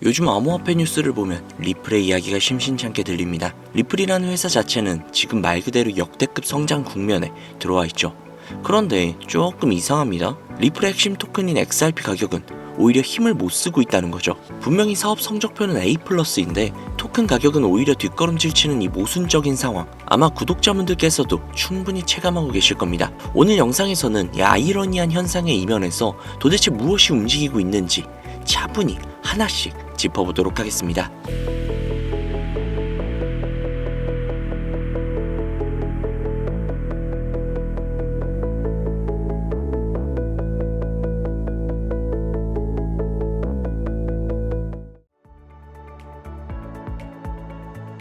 요즘 암호화폐 뉴스를 보면 리플의 이야기가 심심찮게 들립니다. 리플이라는 회사 자체는 지금 말 그대로 역대급 성장 국면에 들어와 있죠. 그런데 조금 이상합니다. 리플의 핵심 토큰인 XRP 가격은 오히려 힘을 못 쓰고 있다는 거죠. 분명히 사업 성적표는 A+인데 토큰 가격은 오히려 뒷걸음질 치는 이 모순적인 상황, 아마 구독자분들께서도 충분히 체감하고 계실 겁니다. 오늘 영상에서는 이 아이러니한 현상에 이면에서 도대체 무엇이 움직이고 있는지 차분히 하나씩 짚어보도록 하겠습니다.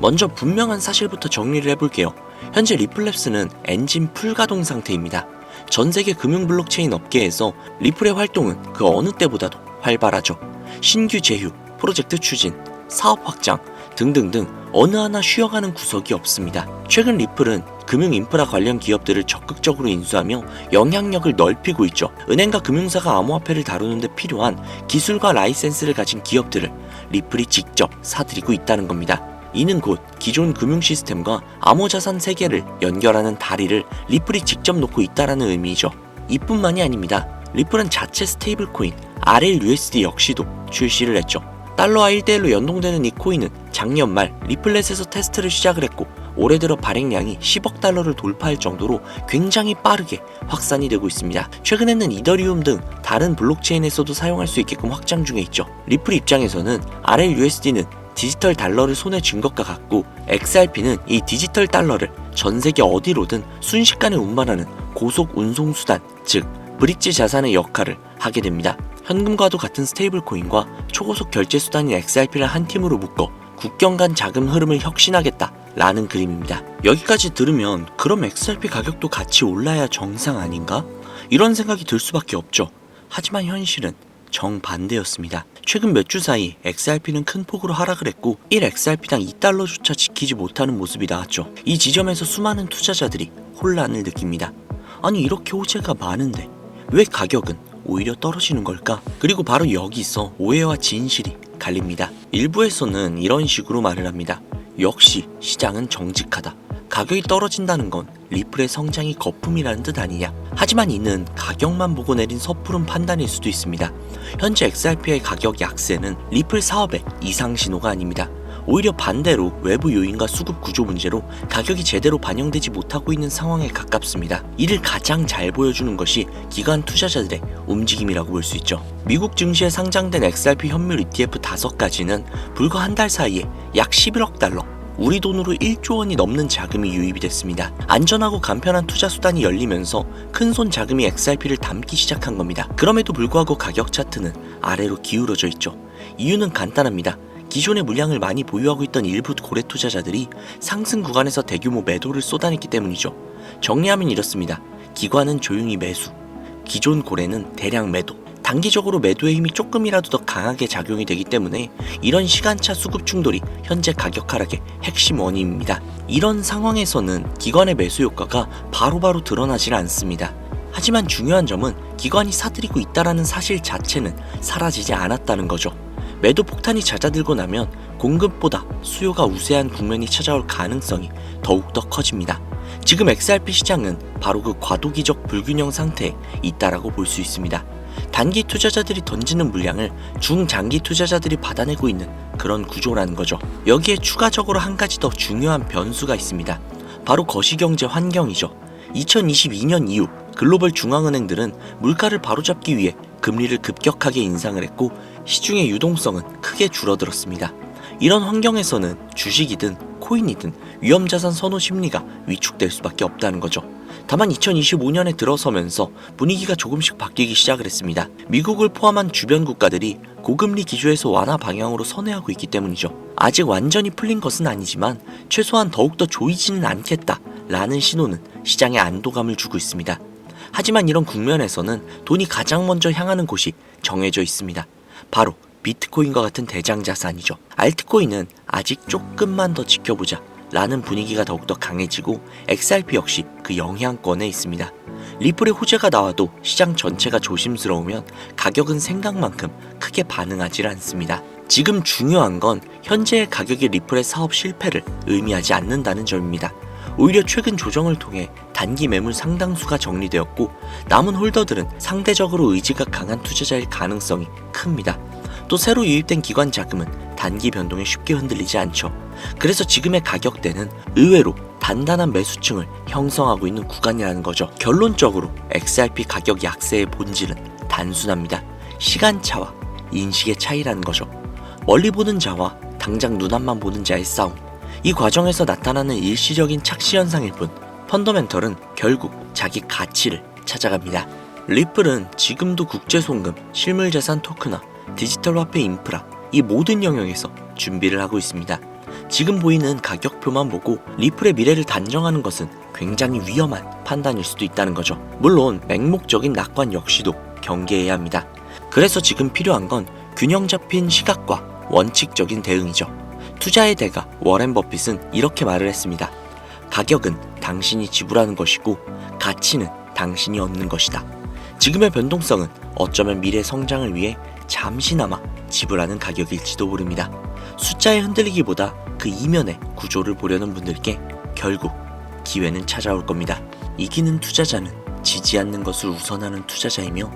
먼저 분명한 사실부터 정리를 해볼게요. 현재 리플랩스는 엔진 풀가동 상태입니다. 전 세계 금융 블록체인 업계에서 리플의 활동은 그 어느 때보다도 활발하죠. 신규 제휴, 프로젝트 추진, 사업 확장 등등등 어느 하나 쉬어가는 구석이 없습니다. 최근 리플은 금융 인프라 관련 기업들을 적극적으로 인수하며 영향력을 넓히고 있죠. 은행과 금융사가 암호화폐를 다루는 데 필요한 기술과 라이센스를 가진 기업들을 리플이 직접 사들이고 있다는 겁니다. 이는 곧 기존 금융 시스템과 암호자산 세계를 연결하는 다리를 리플이 직접 놓고 있다는 의미죠. 이뿐만이 아닙니다. 리플은 자체 스테이블 코인 RLUSD 역시도 출시를 했죠. 달러와 1대1로 연동되는 이 코인은 작년 말 리플렛에서 테스트를 시작을 했고 올해 들어 발행량이 10억 달러를 돌파할 정도로 굉장히 빠르게 확산이 되고 있습니다. 최근에는 이더리움 등 다른 블록체인에서도 사용할 수 있게끔 확장 중에 있죠. 리플 입장에서는 RLUSD는 디지털 달러를 손에 쥔 것과 같고 XRP는 이 디지털 달러를 전 세계 어디로든 순식간에 운반하는 고속 운송 수단, 즉 브릿지 자산의 역할을 하게 됩니다. 현금과도 같은 스테이블 코인과 초고속 결제 수단인 XRP를 한 팀으로 묶어 국경 간 자금 흐름을 혁신하겠다라는 그림입니다. 여기까지 들으면 그럼 XRP 가격도 같이 올라야 정상 아닌가? 이런 생각이 들 수밖에 없죠. 하지만 현실은 정반대였습니다. 최근 몇 주 사이 XRP는 큰 폭으로 하락을 했고 1XRP당 2달러조차 지키지 못하는 모습이 나왔죠. 이 지점에서 수많은 투자자들이 혼란을 느낍니다. 아니 이렇게 호재가 많은데 왜 가격은 오히려 떨어지는 걸까? 그리고 바로 여기서 오해와 진실이 갈립니다. 일부에서는 이런 식으로 말을 합니다. 역시 시장은 정직하다. 가격이 떨어진다는 건 리플의 성장이 거품이라는 뜻 아니냐. 하지만 이는 가격만 보고 내린 섣부른 판단일 수도 있습니다. 현재 XRP의 가격 약세는 리플 사업의 이상 신호가 아닙니다. 오히려 반대로 외부 요인과 수급 구조 문제로 가격이 제대로 반영되지 못하고 있는 상황에 가깝습니다. 이를 가장 잘 보여주는 것이 기관 투자자들의 움직임이라고 볼 수 있죠. 미국 증시에 상장된 XRP 현물 ETF 5가지는 불과 한 달 사이에 약 11억 달러, 우리 돈으로 1조 원이 넘는 자금이 유입이 됐습니다. 안전하고 간편한 투자 수단이 열리면서 큰손 자금이 XRP를 담기 시작한 겁니다. 그럼에도 불구하고 가격 차트는 아래로 기울어져 있죠. 이유는 간단합니다. 기존의 물량을 많이 보유하고 있던 일부 고래 투자자들이 상승 구간에서 대규모 매도를 쏟아냈기 때문이죠. 정리하면 이렇습니다. 기관은 조용히 매수, 기존 고래는 대량 매도. 단기적으로 매도의 힘이 조금이라도 더 강하게 작용이 되기 때문에 이런 시간차 수급 충돌이 현재 가격 하락의 핵심 원인입니다. 이런 상황에서는 기관의 매수 효과가 바로바로 드러나질 않습니다. 하지만 중요한 점은 기관이 사들이고 있다는 사실 자체는 사라지지 않았다는 거죠. 매도 폭탄이 잦아들고 나면 공급보다 수요가 우세한 국면이 찾아올 가능성이 더욱더 커집니다. 지금 XRP 시장은 바로 그 과도기적 불균형 상태에 있다라고 볼 수 있습니다. 단기 투자자들이 던지는 물량을 중장기 투자자들이 받아내고 있는 그런 구조라는 거죠. 여기에 추가적으로 한 가지 더 중요한 변수가 있습니다. 바로 거시경제 환경이죠. 2022년 이후 글로벌 중앙은행들은 물가를 바로잡기 위해 금리를 급격하게 인상을 했고 시중의 유동성은 크게 줄어들었습니다. 이런 환경에서는 주식이든 코인이든 위험자산 선호 심리가 위축될 수밖에 없다는 거죠. 다만 2025년에 들어서면서 분위기가 조금씩 바뀌기 시작을 했습니다. 미국을 포함한 주변 국가들이 고금리 기조에서 완화 방향으로 선회하고 있기 때문이죠. 아직 완전히 풀린 것은 아니지만 최소한 더욱더 조이지는 않겠다라는 신호는 시장에 안도감을 주고 있습니다. 하지만 이런 국면에서는 돈이 가장 먼저 향하는 곳이 정해져 있습니다. 바로 비트코인과 같은 대장 자산이죠. 알트코인은 아직 조금만 더 지켜보자 라는 분위기가 더욱더 강해지고 XRP 역시 그 영향권에 있습니다. 리플의 호재가 나와도 시장 전체가 조심스러우면 가격은 생각만큼 크게 반응하지 않습니다. 지금 중요한 건 현재의 가격이 리플의 사업 실패를 의미하지 않는다는 점입니다. 오히려 최근 조정을 통해 단기 매물 상당수가 정리되었고 남은 홀더들은 상대적으로 의지가 강한 투자자일 가능성이 큽니다. 또 새로 유입된 기관 자금은 단기 변동에 쉽게 흔들리지 않죠. 그래서 지금의 가격대는 의외로 단단한 매수층을 형성하고 있는 구간이라는 거죠. 결론적으로 XRP 가격 약세의 본질은 단순합니다. 시간차와 인식의 차이라는 거죠. 멀리 보는 자와 당장 눈앞만 보는 자의 싸움. 이 과정에서 나타나는 일시적인 착시 현상일 뿐 펀더멘털은 결국 자기 가치를 찾아갑니다. 리플은 지금도 국제송금, 실물자산 토크나 디지털 화폐 인프라 이 모든 영역에서 준비를 하고 있습니다. 지금 보이는 가격표만 보고 리플의 미래를 단정하는 것은 굉장히 위험한 판단일 수도 있다는 거죠. 물론 맹목적인 낙관 역시도 경계해야 합니다. 그래서 지금 필요한 건 균형 잡힌 시각과 원칙적인 대응이죠. 투자의 대가 워렌 버핏은 이렇게 말을 했습니다. 가격은 당신이 지불하는 것이고 가치는 당신이 얻는 것이다. 지금의 변동성은 어쩌면 미래 성장을 위해 잠시나마 지불하는 가격일지도 모릅니다. 숫자에 흔들리기보다 그 이면의 구조를 보려는 분들께 결국 기회는 찾아올 겁니다. 이기는 투자자는 지지 않는 것을 우선하는 투자자이며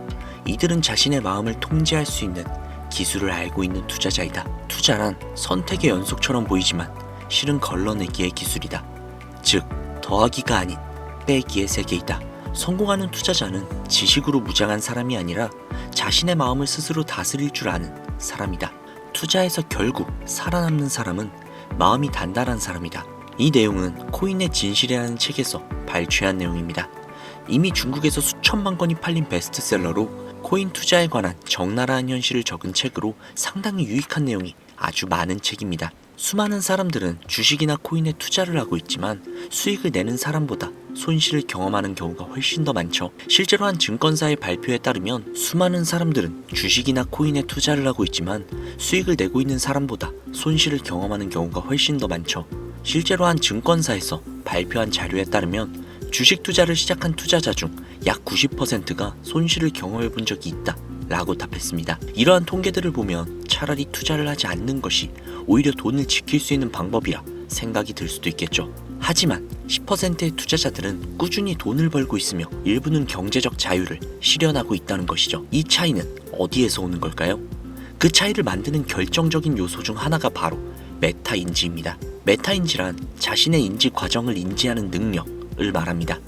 이들은 자신의 마음을 통제할 수 있는 기술을 알고 있는 투자자이다. 투자란 선택의 연속처럼 보이지만 실은 걸러내기의 기술이다. 즉 더하기가 아닌 빼기의 세계이다. 성공하는 투자자는 지식으로 무장한 사람이 아니라 자신의 마음을 스스로 다스릴 줄 아는 사람이다. 투자에서 결국 살아남는 사람은 마음이 단단한 사람이다. 이 내용은 코인의 진실이라는 책에서 발췌한 내용입니다. 이미 중국에서 수천만 권이 팔린 베스트셀러로 코인 투자에 관한 적나라한 현실을 적은 책으로 상당히 유익한 내용이 아주 많은 책입니다. 수많은 사람들은 주식이나 코인에 투자를 하고 있지만 수익을 내는 사람보다 손실을 경험하는 경우가 훨씬 더 많죠. 실제로 한 증권사의 발표에 따르면 수많은 사람들은 주식이나 코인에 투자를 하고 있지만 수익을 내고 있는 사람보다 손실을 경험하는 경우가 훨씬 더 많죠. 실제로 한 증권사에서 발표한 자료에 따르면 주식 투자를 시작한 투자자 중 약 90%가 손실을 경험해 본 적이 있다 라고 답했습니다. 이러한 통계들을 보면 차라리 투자를 하지 않는 것이 오히려 돈을 지킬 수 있는 방법이라 생각이 들 수도 있겠죠. 하지만 10%의 투자자들은 꾸준히 돈을 벌고 있으며 일부는 경제적 자유를 실현하고 있다는 것이죠. 이 차이는 어디에서 오는 걸까요? 그 차이를 만드는 결정적인 요소 중 하나가 바로 메타인지입니다. 메타인지란 자신의 인지 과정을 인지하는 능력을 말합니다.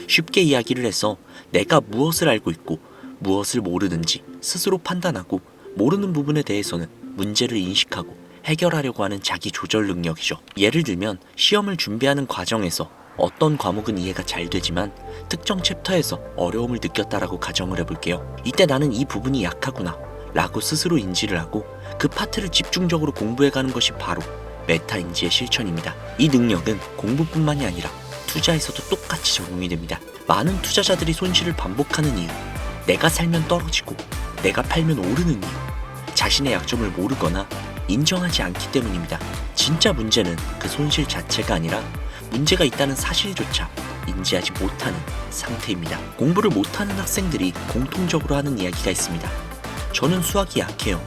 쉽게 이야기를 해서 내가 무엇을 알고 있고 무엇을 모르는지 스스로 판단하고 모르는 부분에 대해서는 문제를 인식하고 해결하려고 하는 자기 조절 능력이죠. 예를 들면 시험을 준비하는 과정에서 어떤 과목은 이해가 잘 되지만 특정 챕터에서 어려움을 느꼈다라고 가정을 해볼게요. 이때 나는 이 부분이 약하구나 라고 스스로 인지를 하고 그 파트를 집중적으로 공부해가는 것이 바로 메타인지의 실천입니다. 이 능력은 공부뿐만이 아니라 투자에서도 똑같이 적용이 됩니다. 많은 투자자들이 손실을 반복하는 이유, 내가 살면 떨어지고 내가 팔면 오르는 이유, 자신의 약점을 모르거나 인정하지 않기 때문입니다. 진짜 문제는 그 손실 자체가 아니라 문제가 있다는 사실조차 인지하지 못하는 상태입니다. 공부를 못하는 학생들이 공통적으로 하는 이야기가 있습니다. 저는 수학이 약해요.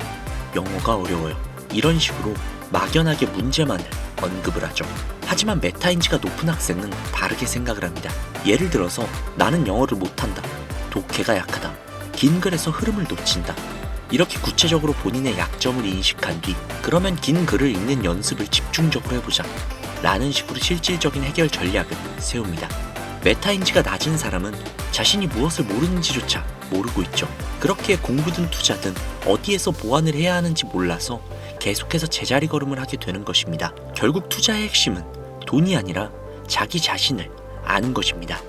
영어가 어려워요. 이런 식으로 막연하게 문제만을 언급을 하죠. 하지만 메타인지가 높은 학생은 다르게 생각을 합니다. 예를 들어서 나는 영어를 못한다. 독해가 약하다. 긴 글에서 흐름을 놓친다. 이렇게 구체적으로 본인의 약점을 인식한 뒤 그러면 긴 글을 읽는 연습을 집중적으로 해보자 라는 식으로 실질적인 해결 전략을 세웁니다. 메타인지가 낮은 사람은 자신이 무엇을 모르는지조차 모르고 있죠. 그렇게 공부든 투자든 어디에서 보완을 해야 하는지 몰라서 계속해서 제자리 걸음을 하게 되는 것입니다. 결국 투자의 핵심은 돈이 아니라 자기 자신을 아는 것입니다.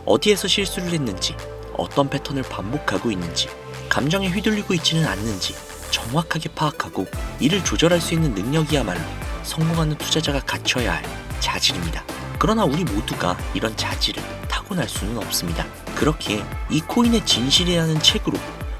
어디에서 실수를 했는지, 어떤 패턴을 반복하고 있는지, 감정에 휘둘리고 있지는 않는지 정확하게 파악하고 이를 조절할 수 있는 능력이야말로 성공하는 투자자가 갖춰야 할 자질입니다. 그러나 우리 모두가 이런 자질을 타고날 수는 없습니다. 그렇기에 이 코인의 진실이라는 책으로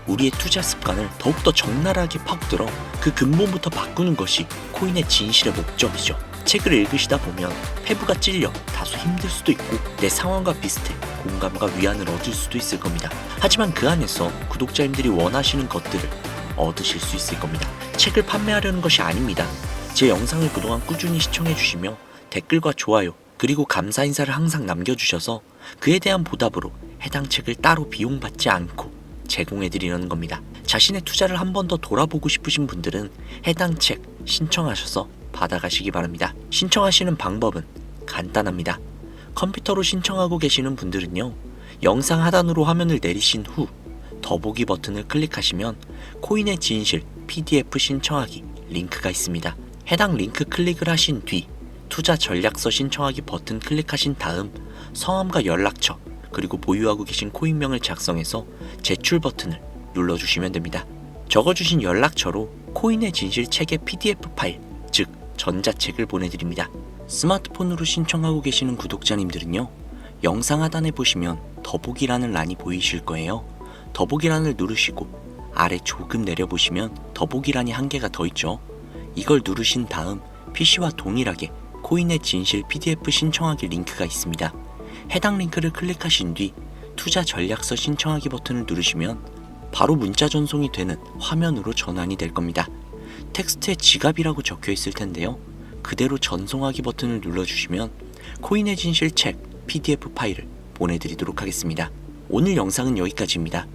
우리의 투자 습관을 더욱더 적나라하게 파고들어 그 근본부터 바꾸는 것이 코인의 진실의 목적이죠. 책을 읽으시다 보면 패부가 찔려 다소 힘들 수도 있고 내 상황과 비슷해 공감과 위안을 얻을 수도 있을 겁니다. 하지만 그 안에서 구독자님들이 원하시는 것들을 얻으실 수 있을 겁니다. 책을 판매하려는 것이 아닙니다. 제 영상을 그동안 꾸준히 시청해주시며 댓글과 좋아요 그리고 감사 인사를 항상 남겨주셔서 그에 대한 보답으로 해당 책을 따로 비용받지 않고 제공해드리려는 겁니다. 자신의 투자를 한 번 더 돌아보고 싶으신 분들은 해당 책 신청하셔서 받아가시기 바랍니다. 신청하시는 방법은 간단합니다. 컴퓨터로 신청하고 계시는 분들은요, 영상 하단으로 화면을 내리신 후 더보기 버튼을 클릭하시면 코인의 진실 PDF 신청하기 링크가 있습니다. 해당 링크 클릭을 하신 뒤 투자 전략서 신청하기 버튼 클릭하신 다음 성함과 연락처 그리고 보유하고 계신 코인명을 작성해서 제출 버튼을 눌러주시면 됩니다. 적어주신 연락처로 코인의 진실 책의 PDF 파일, 즉 전자책을 보내드립니다. 스마트폰으로 신청하고 계시는 구독자님들은요, 영상 하단에 보시면 더보기라는 란이 보이실 거예요. 더보기란을 누르시고 아래 조금 내려보시면 더보기란이 한 개가 더 있죠. 이걸 누르신 다음 PC와 동일하게 코인의 진실 PDF 신청하기 링크가 있습니다. 해당 링크를 클릭하신 뒤 투자 전략서 신청하기 버튼을 누르시면 바로 문자 전송이 되는 화면으로 전환이 될 겁니다. 텍스트에 지갑이라고 적혀 있을 텐데요. 그대로 전송하기 버튼을 눌러주시면 코인의 진실 책 PDF 파일을 보내드리도록 하겠습니다. 오늘 영상은 여기까지입니다.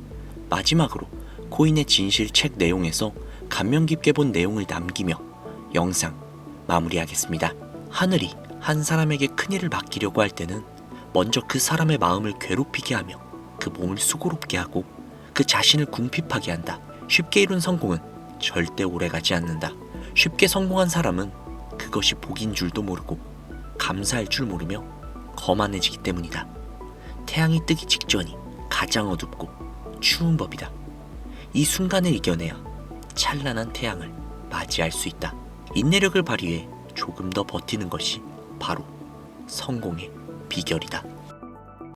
마지막으로 코인의 진실 책 내용에서 감명 깊게 본 내용을 남기며 영상 마무리하겠습니다. 하늘이 한 사람에게 큰일을 맡기려고 할 때는 먼저 그 사람의 마음을 괴롭히게 하며 그 몸을 수고롭게 하고 그 자신을 궁핍하게 한다. 쉽게 이룬 성공은 절대 오래가지 않는다. 쉽게 성공한 사람은 그것이 복인 줄도 모르고 감사할 줄 모르며 거만해지기 때문이다. 태양이 뜨기 직전이 가장 어둡고 추운 법이다. 이 순간을 이겨내야 찬란한 태양을 맞이할 수 있다. 인내력을 발휘해 조금 더 버티는 것이 바로 성공의 비결이다.